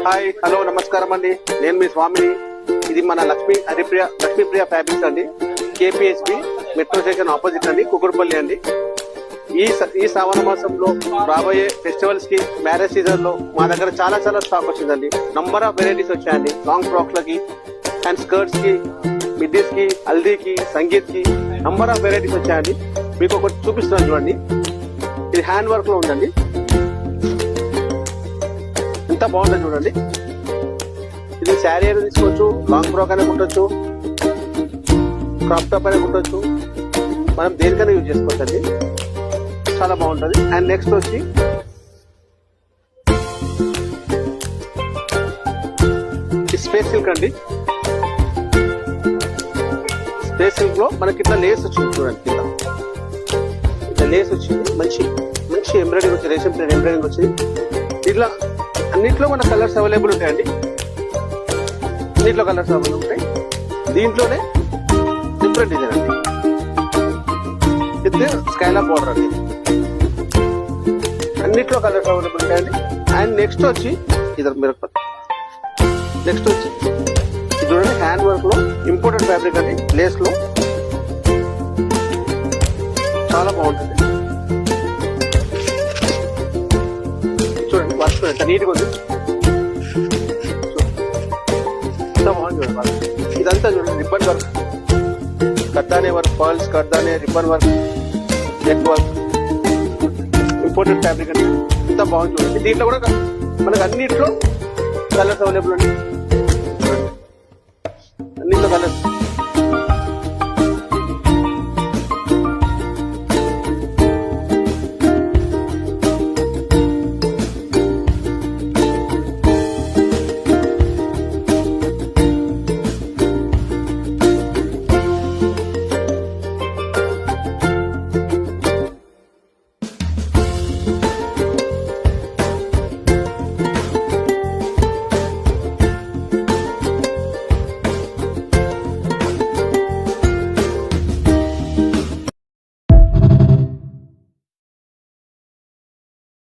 Hi hello నమస్కారం అండి, నేను మీ స్వామిని. ఇది మన లక్ష్మీప్రియ ఫ్యాబ్రిక్స్ అండి, కేపీహెచ్బి మెట్రో స్టేషన్ ఆపోజిట్ అండి, కుకుడుపల్లి అండి. ఈ శ్రావణ మాసంలో రాబోయే ఫెస్టివల్స్ కి, మ్యారేజ్ సీజన్ లో మా దగ్గర చాలా స్టాక్ వచ్చిందండి. నంబర్ ఆఫ్ వెరైటీస్ వచ్చాయండి. లాంగ్ ఫ్రాక్స్ లకి అండ్ స్కర్ట్స్ కి, మిడ్డీస్ కి, హల్దీకి, సంగీత్ కి నంబర్ ఆఫ్ వెరైటీస్ వచ్చాయండి. మీకు ఒకటి చూపిస్తున్నాను చూడండి. ఇది హ్యాండ్ వర్క్ లో ఉందండి. ఎంత బాగుంటుంది చూడండి. ఇది శారీ అయినా తీసుకోవచ్చు, లాంగ్ ఫ్రాక్ అయినా కుట్టచ్చు, క్రాప్ టాప్ అయినా కుట్టచ్చు, మనం దేనికైనా యూజ్ చేసుకోవచ్చు అండి. చాలా బాగుంటుంది. అండ్ నెక్స్ట్ వచ్చి స్పేస్ సిల్క్ అండి. స్పేస్ సిల్క్ లో మనకి ఇట్లా లేస్ వచ్చింది చూడండి. కింద ఇట్లా లేస్ వచ్చింది, మంచి ఎంబ్రాయిడింగ్ వచ్చింది, రేషం ప్లేన్ ఎంబ్రాయిడింగ్ వచ్చింది. ఇట్లా అన్నిట్లో మన కలర్స్ అవైలబుల్ ఉంటాయండి. అన్నిట్లో కలర్స్ అవైలబుల్ ఉంటాయి. దీంట్లోనే డిఫరెంట్ డిజైన్ అండి. ఇది స్కైలాప్ బోర్డర్ అండి. అన్నిట్లో కలర్స్ అవైలబుల్ ఉంటాయండి. అండ్ నెక్స్ట్ వచ్చి ఇది చూడండి, హ్యాండ్ వర్క్ లో ఇంపోర్టెడ్ ఫ్యాబ్రిక్ అండి, లేస్ లో చాలా బాగుంటుంది. చూడండి వర్క్ ఎంత నీట్గా ఉంది, ఎంత బాగుంది చూడండి. ఇదంతా చూడండి రిబ్బన్ వర్క్, కర్దానే వర్క్, పర్ల్స్, కర్దానే, ribbon work, net work, imported fabric అండి. ఎంత బాగుంది చూడండి. దీంట్లో కూడా మనకు అన్నిట్లో కలర్స్ అవైలబుల్ అండి. అన్నిట్లో కలర్స్